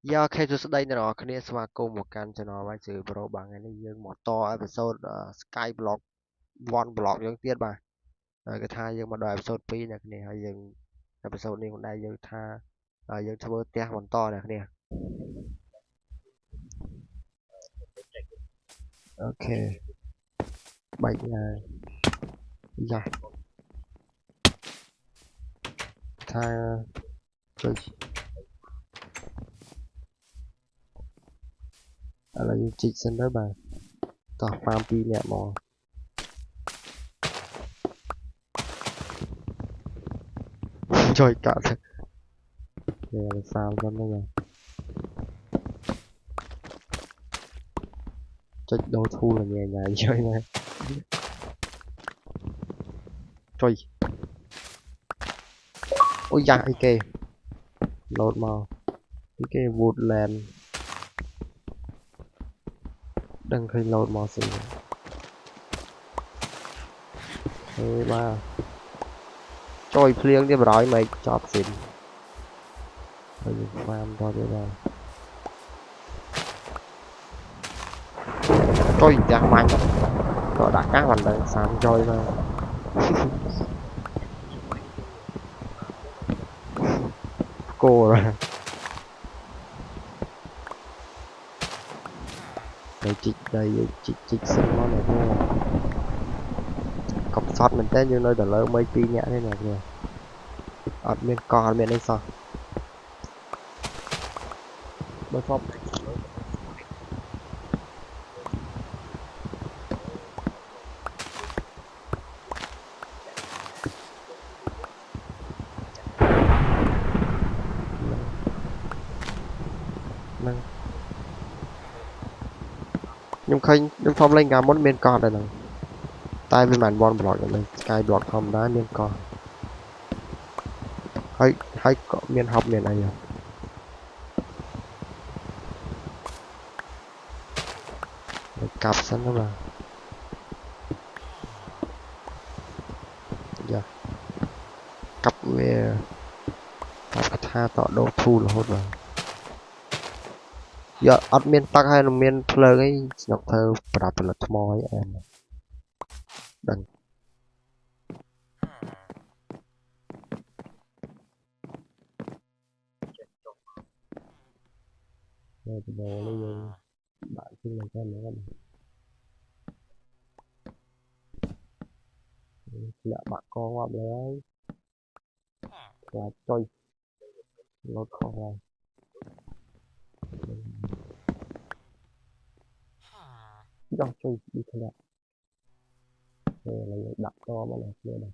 do khi tôi đây nó khi mà cùng một căn cho nó vai trừ pro bằng cái này dương một to episode Skyblock one block dương tiết mà cái thai dương mà đòi episode pi này này hay dương episode này cũng đây dương tha dương cho tia một to này nè ok bệnh là dạ tha chơi là dương chích sân đó bà tao farm pi nè mò chơi cả thật đây là sao cho nó rồi chơi đấu thu là nhẹ nhàng chơi này chơi ôi dạ cái lột màu cái woodland đừng khi lột màu xì ê ba chơi phliêng đi rồi mày chọp xịn rồi farm thôi bây giờ chơi giang mạnh có đã các bạn đang sáng chơi mà cô rồi đây chích xinh nó này thôi cọc sót mình tên như nơi đờ lơ mấy pi nhã thế này kìa ở bên con bên đây sao bơi phong nâng nhưng phong lên cả món bên con đây này tay với màn bon block này sky block không đá bên con hay có miền học miền này rồi cặp sẵn đó mà dạ cặp về cặp tha tọa đô thu là hốt vào giờ admin tắc hay là miền plug ấy ngọc thơ đạp là mò ấy em đừng rồi thì đồ lên bạn xin mình xem nữa dạ bạn con qua đấy là chơi nó không rồi do chơi đi thế nào đây là đặt to mà là kia này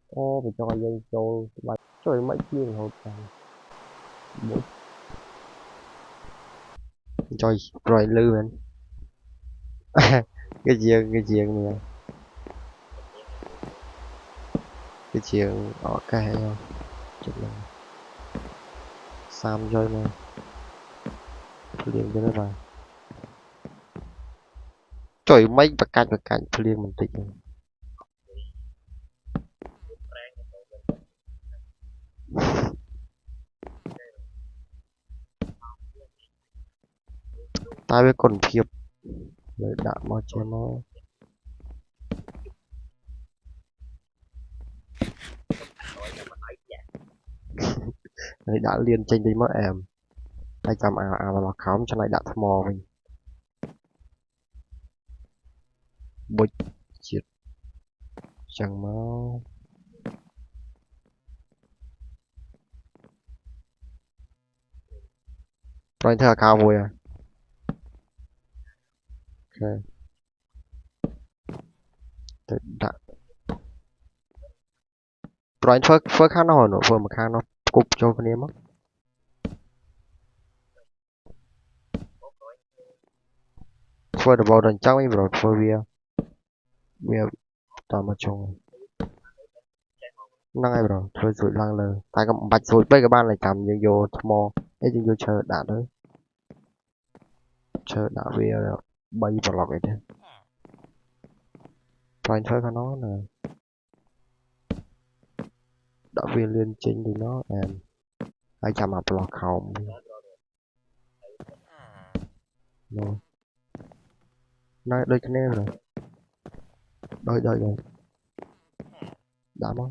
ô phải cho dây trâu và chơi mấy chiên hộp mỗi chơi rồi lư anh cái giường này cái giường ở cái hay không chụp lên sam chơi mà liền cho nó vào trời mấy bạc cạnh liền mình tịnh tay với còn thiệp rồi đã mà cho nó đấy đã liền trên đi mất em hai trăm là khám cho này đã mò mình bột chiết chẳng máu rồi thưa cao vui à ok đã rồi phơi khá nó hồi nữa phơi mà khá nó cục cho con em á phơi được vào đằng trong ấy rồi phơi bia toàn mà trông năng ai rồi thôi rồi lăng lờ tại cái bạch rồi bây cái ban này cầm như vô mò ấy như vô chờ đã đấy chờ đã về bay vào lọc ấy thế Rồi thôi có nó nè. Đã viên liên trình thì nó em. Ai chạm mà block không. Rồi. Nói đôi cái này rồi. Đôi rồi. Đã mất.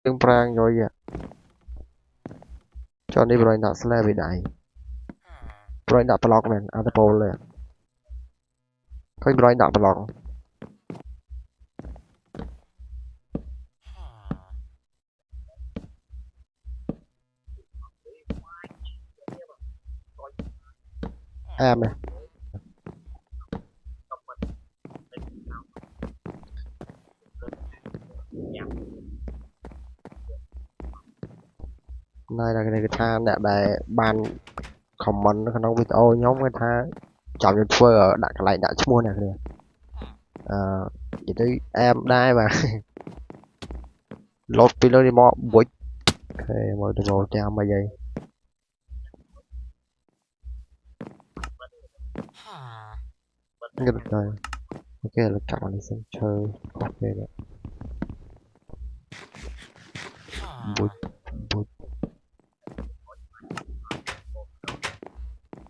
Nhưng prang rồi vậy. Cho nên rồi đặt slab về đại. Rồi đặt block man. Ở poleเลย có rồi đặt block. Em này. Này là cái tha nè để ban comment nó trong video nhóm cái tha chọn cho phơi ở đặt lại đã mua nè kìa. Vậy thì em đai mà lột pin đi mò bụi. Ok mọi người ngồi cho mà vậy. Nghe được rồi. Ok là chọn đi xem chơi. Ok rồi. Bụi bụi.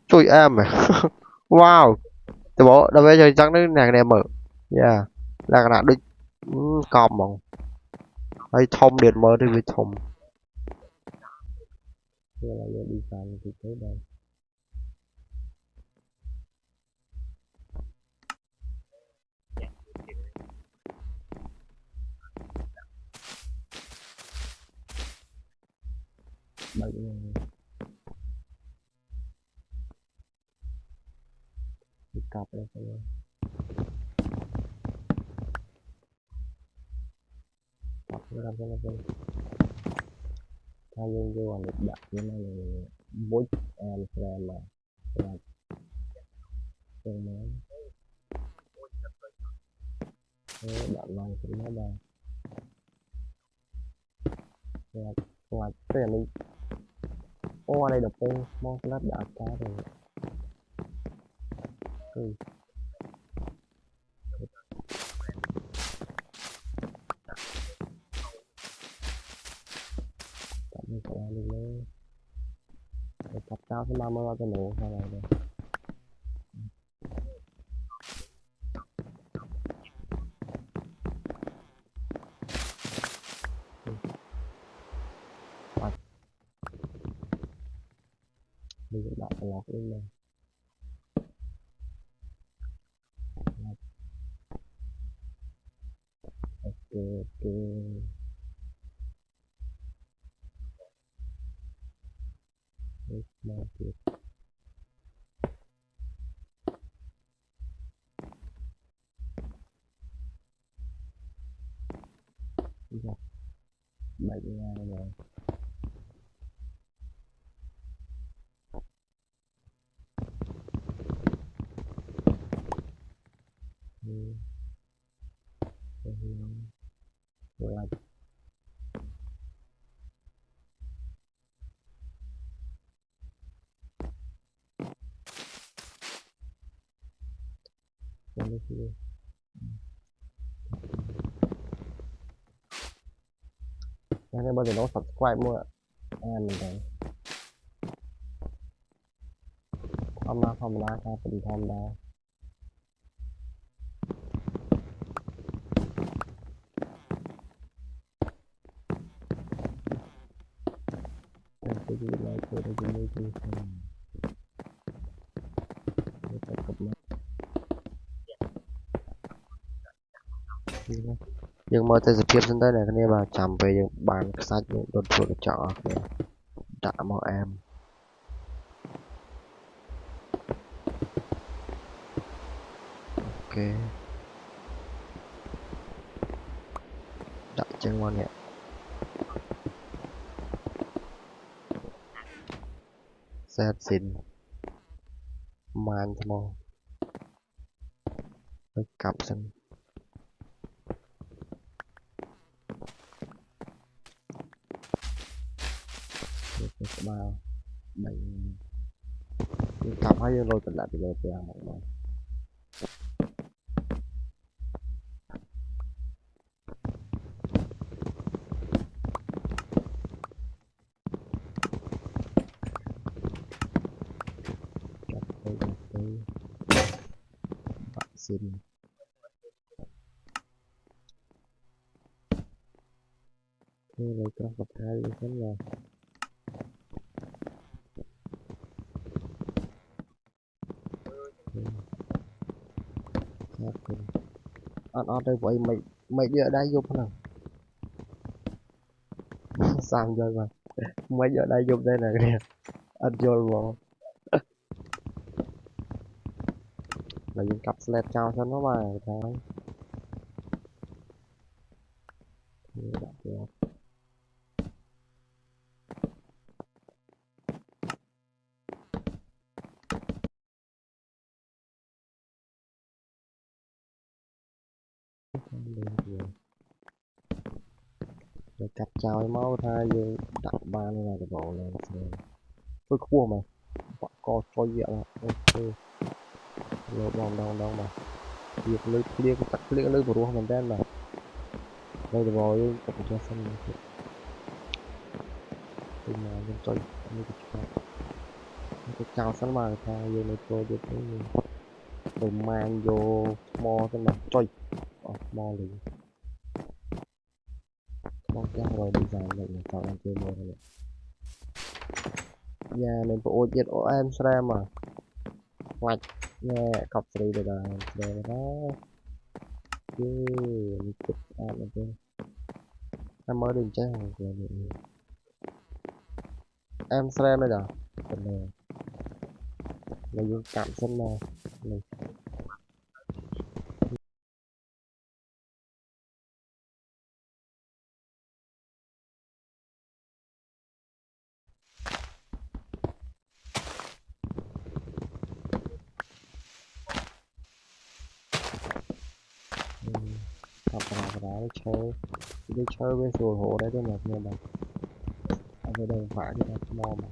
Chui em à. Wow. Tôi bỏ đâu bây giờ chắc nó nàng này mở. Yeah. Là cái nào đi cọp mà. Hay thông điện mở đi với thông. Thế là giờ đi sang thì tới đây. Bệnh đi cặp đây thôi. Cặp nó làm cho nó vui. Thay vô vô là đặt như này là bút em mà là chân mới. Thế bạn này cũng nó đây. Là cái này mình ô đây được không? Mong lát đã cá rồi. Ừ. Cảm ơn các bạn luôn. Để cặp cao thứ 30 cái nổ sao này đây. Mình cũng đặt lọc lên này. Ok. Market. Gặp 7.000 rồi. Lại cái bao giờ nó subscribe mua em mình thấy hôm nay không ra sao tình tham gia cái gì này tôi đã dùng như thế nhưng mà tới tiếp đến đây này cái này mà chạm về những bàn sách những đột thuộc được chọn đã màu em ok đã chân ngon nhẹ set xin man màu với cặp xanh vào mình cặp hay rồi còn lại thì về về một mà đây bạn xin rồi trong tập 2 đến rồi ăn đây vậy mày đi ở đây giúp nào sao rồi mà mấy giờ đây giúp đây này kìa ăn vô vào là dùng cặp sled cao cho nó mà thôi rồi cặp chào em máu thay dương đặt ba này là cái bộ lên tôi khua mà quả co cho dịa là ok lô bom đông mà việc lưới clear cái tắt clear lưới của mình đen mà đây là rồi tập cho sân thì mà dân chơi như cái chào sân mà thay dương này tôi được cái rồi mang vô mo sân mà chơi mo liền mong chắc rồi đi dài vậy là sao ăn chơi mo rồi nhà nên bộ diệt ô em xem mà ngoạch nghe cọc gì rồi đó chứ chụp ăn ok em mới đừng chơi hàng rồi em xem đây rồi phần này là dùng cảm sân này này học vào đó đi chơi với sùi hộ đấy cái này nha bạn ở đây đây phải đi đặt mò mà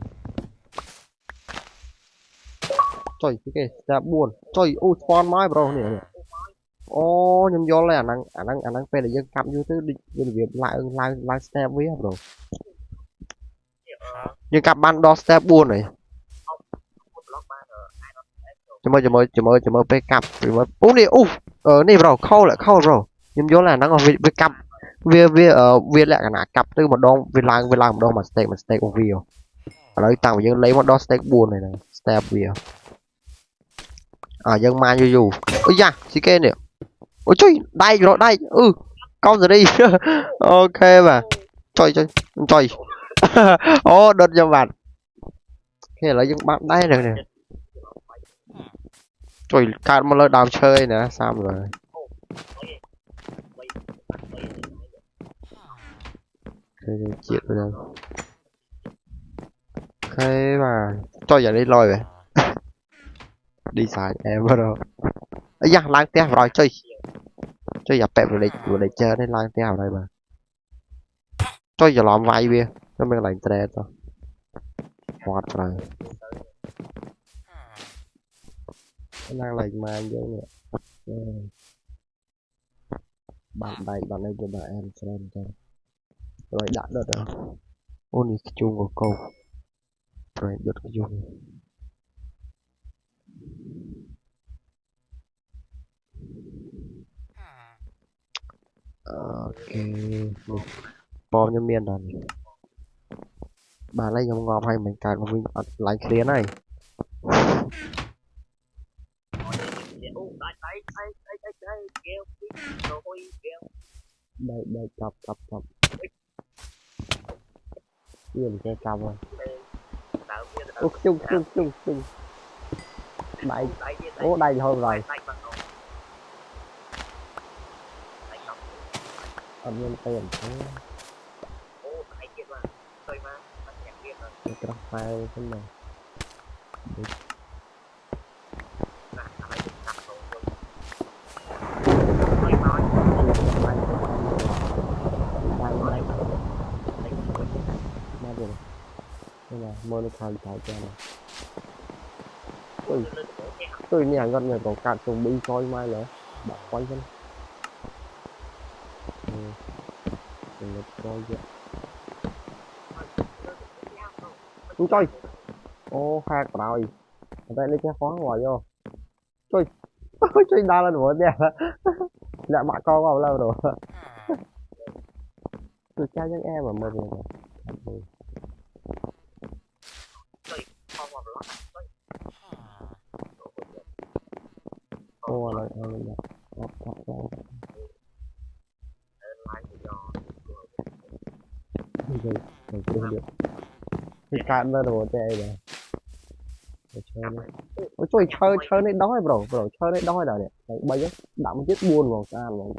trời cái ra buồn trời ui spawn máy bro nè ô nhưng do là anh đang phải là dân cầm như thế đi dân việc lại step với bro nhưng cặp ban đo step buồn này cho mơ pe cặp rồi mà ú này này bro khâu bro nhưng do là nó còn về cặp về lại cả nã cặp từ một đòn về làm một đòn mà step của video ở đây tao dân lấy một đòn step buồn này này step video dân ma dù ôi da xí kê nè ôi trời đây rồi đây con rồi đi ok mà trời ô đợt cho bạn cái là những bạn đây được nè trời cao một lời đào chơi nè sao rồi cái chuyện rồi thế mà cho giờ đi lôi vậy đi xài em bắt đầu ấy da lang te rồi chơi giờ pẹp rồi để chơi đấy lang te ở đây mà chơi giờ làm vay bia cho mình lạnh tre thôi hoạt rồi đang lạnh mà vậy nè bạn này cho bạn em xem cho rồi đã được rồi ôn đi chung của câu rồi được dùng ok bom như miền rồi bà lấy dòng ngọc hay mình cài một mình lạnh kia này đây cặp tiền cái cặp rồi chung đây đây thôi rồi âm nhân tiền thế cái đó file thế này là mơ nó thay thay cho này tôi nhà gần nhà có cạn trùng bi coi mai nữa bỏ quay chân nó coi vậy không chơi ô ha rồi đây lấy cái khoáng ngoài vô chơi chơi đa lên một đẹp lại bạn con vào lâu rồi tôi trai những em mà mơ rồi ô là cái cạn ra rồi đây này chơi này ôi chơi chơi này đói bro chơi này đói rồi này bây giờ đậm chết buồn vào ca rồi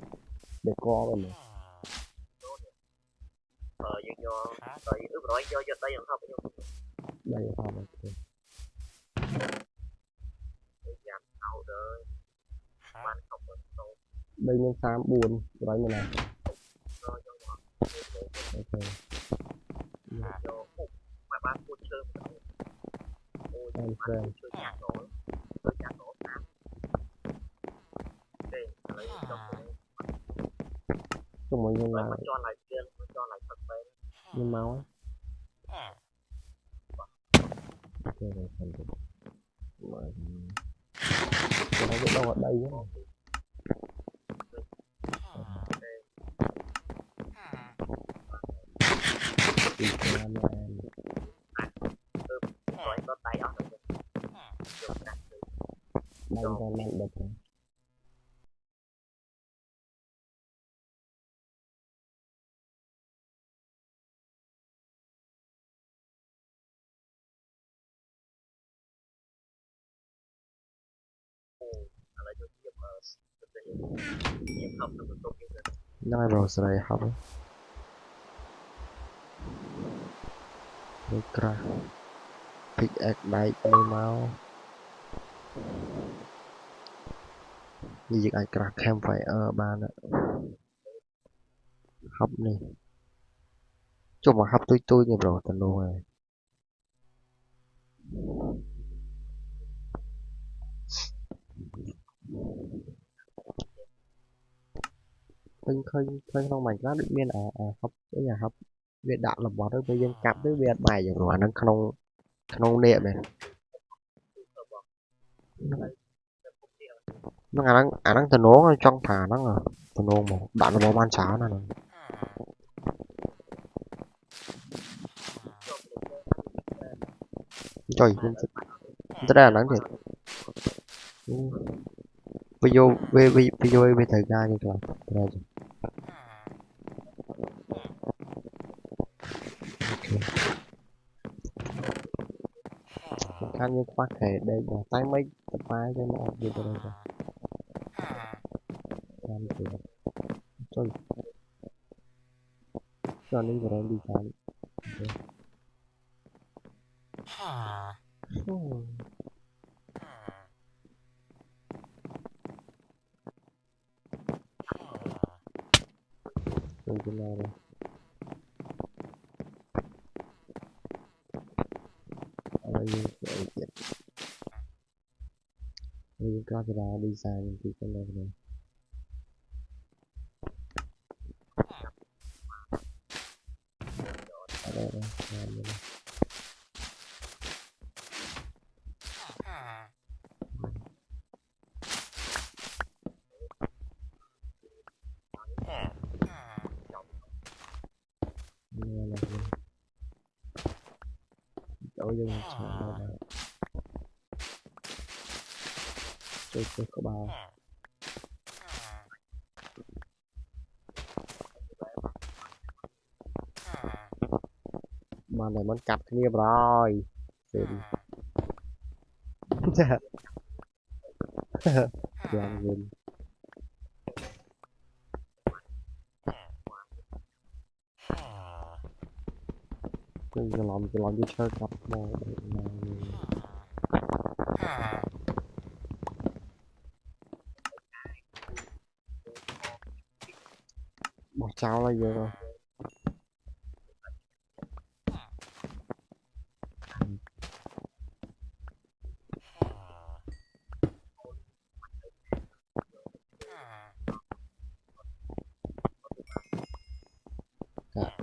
để co rồi này đây là sao đây nên sao buồn rồi này này ok em friend chung mọi người là nhưng máu ok rồi thành được nó biết đâu ở đây á đi ra em đây ra mạnh được rồi nói rồi sẽ học cái ra pickaxe đây cây máu như việc ai cả kem phải ở bàn học này chung mà học tôi như rồi tận luôn này khơi khơi khơi không mày nó được miên học cái nhà học Việt đạo là bỏ tới bây giờ cặp tới Việt bài rồi nó không niệm này nó đang từ nố trong thả nó à từ nố một đoạn là ban sáng này trời rất là nắng thiệt video về thời gian như là khăn như khoác thể đây là tay mấy tập bài cho nó như thế này rồi làm gì trời cho nên rồi đi làm đừng có nào rồi ở đây như camera đi xài thì cái này này ở đây này chỗ dân chọn đây là chơi có bao mà này muốn cặp kia rồi làm gì cái làm đi chơi cặp mà bỏ cháo là giờ rồi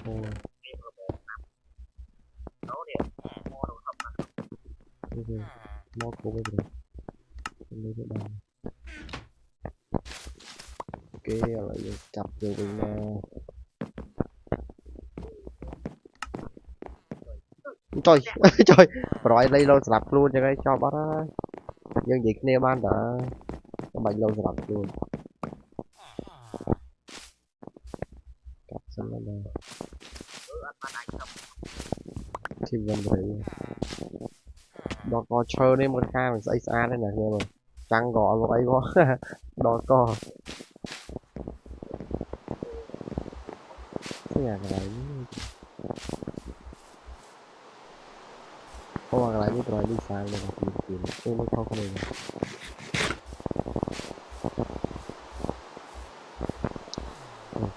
Ồ, ok, nó cũng bây giờ lấy cái bàn. Ok, lại chập vô bên trời trời rồi lấy lâu sập luôn cho cái cho bắt á nhưng việc nêu ban đã cái bệnh lâu sập luôn cặp xong rồi nè thì gần rồi đó có chơi nên một hai mình xây xa đây nè nghe mà trăng gõ vào ấy quá đó có cái nhà cái này không bằng lại như rồi đi sang đây là tìm tôi mới không này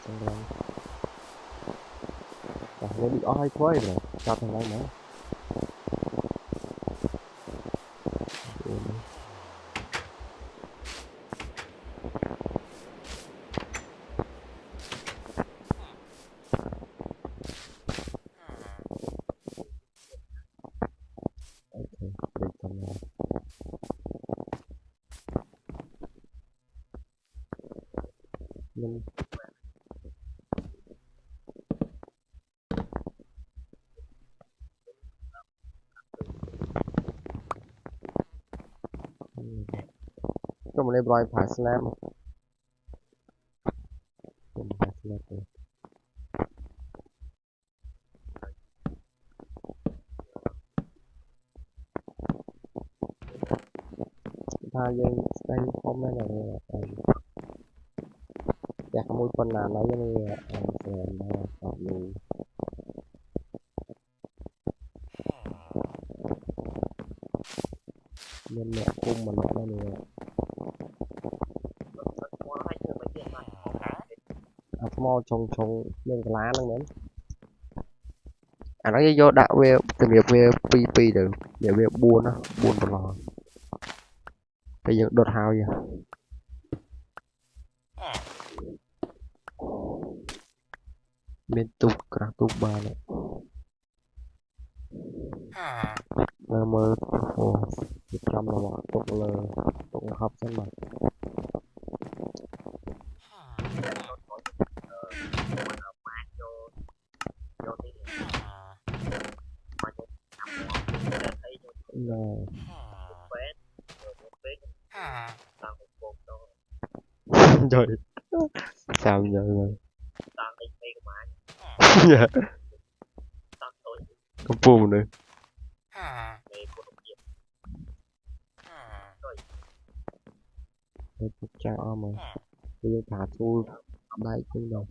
xong rồi nó bị ói quá rồi cho thằng này nữa để tầm này mình có một lấy boy phải slam tha dân đây không đây làอยากขโมยคนนานแล้วยังไงแสนมาตอบรู้เงินเนี่ยคุ้มมันแล้วเนี่ยà small trồng lên cái lá nó nữa à nó vô đạo về tìm việc về pp được để về buôn á buôn một lò bây giờ đột hao vậy bên tục cả tục ba này là mơ ồ 100 là bọn tục là tục học sinh mà rồi rồi sao giờ rồi dạ không buồn nữa để phục trang mà bây giờ thả thu đây cũng đâu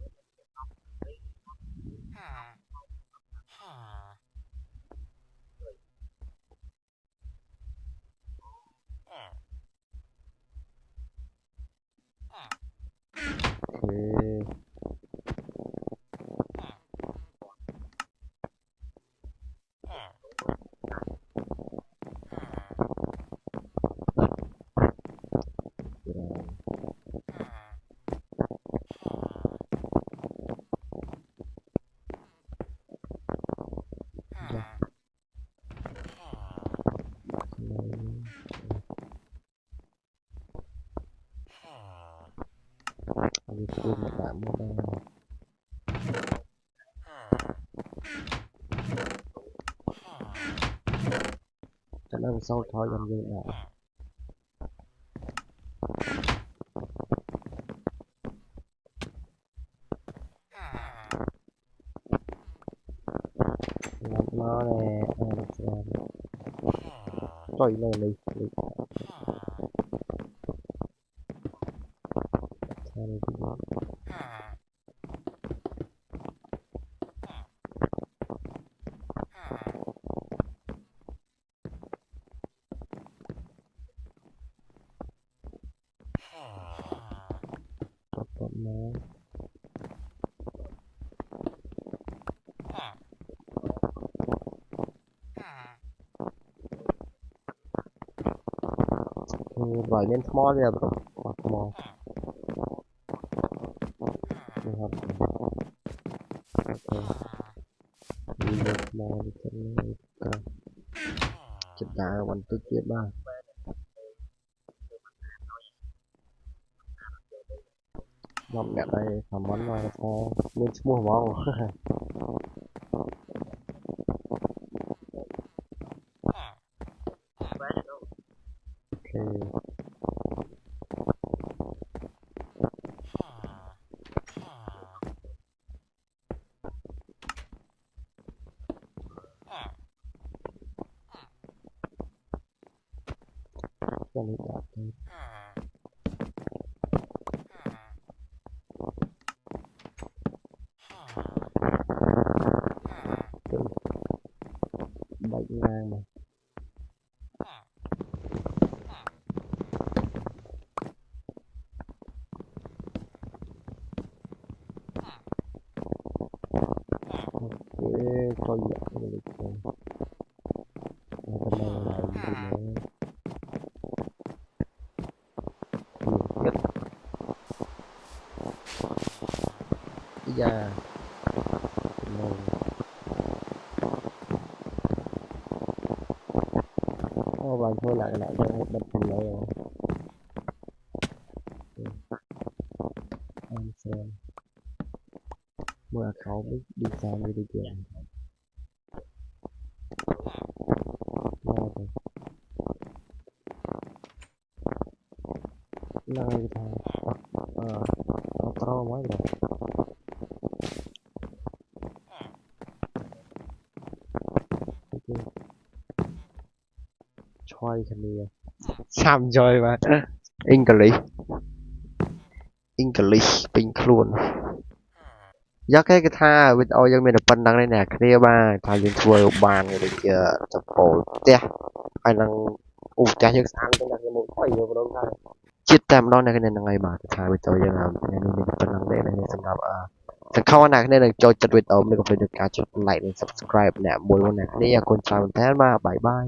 ok rồi tôi mà bạn mua đây cho nó sau thôi dần dần đã nó nè trời này này nó rồi nên small ra bro small okay mò chụp đá vẫn tức tiết ba nằm đẹp đây thầm vấn ngoài sao nên mua món ok cho nên đạt thôi bảy ngang mà ok cho dạy được rồi bên này là gì nữa nhất da màu bạn thôi lại cho một bật thằng này rồi anh xem mưa khó biết đi sang đi kìa rồi nơi thằng to mới rồi ok choi khăn đi sam choi mà English ពេញខ្លួនយកគេថាវីដេអូយើងមានតែប៉ុណ្្នឹងទេអ្នកគ្នាបាទថាយើងធ្វើបានដូចជាចពោលផ្ទះហើយនឹងផ្ទះយើងស្អាតទៅអ្នកគ្នាមកអីយើងមិនដឹងថាចិត្តតែម្ដងអ្នកគ្នាហ្នឹងហើយបាទថាវីដេអូយើងថ្ងៃនេះមានប៉ុណ្្នឹងទេអ្នកសម្រាប់សង្ឃឹមថាអ្នកគ្នានឹងចូលចិត្តវីដេអូនេះកុំភ្លេចការចុច like និង subscribe អ្នកមួយអ្នកគ្នាអរគុណច្រើនមែនទែនបាទបាយបាយ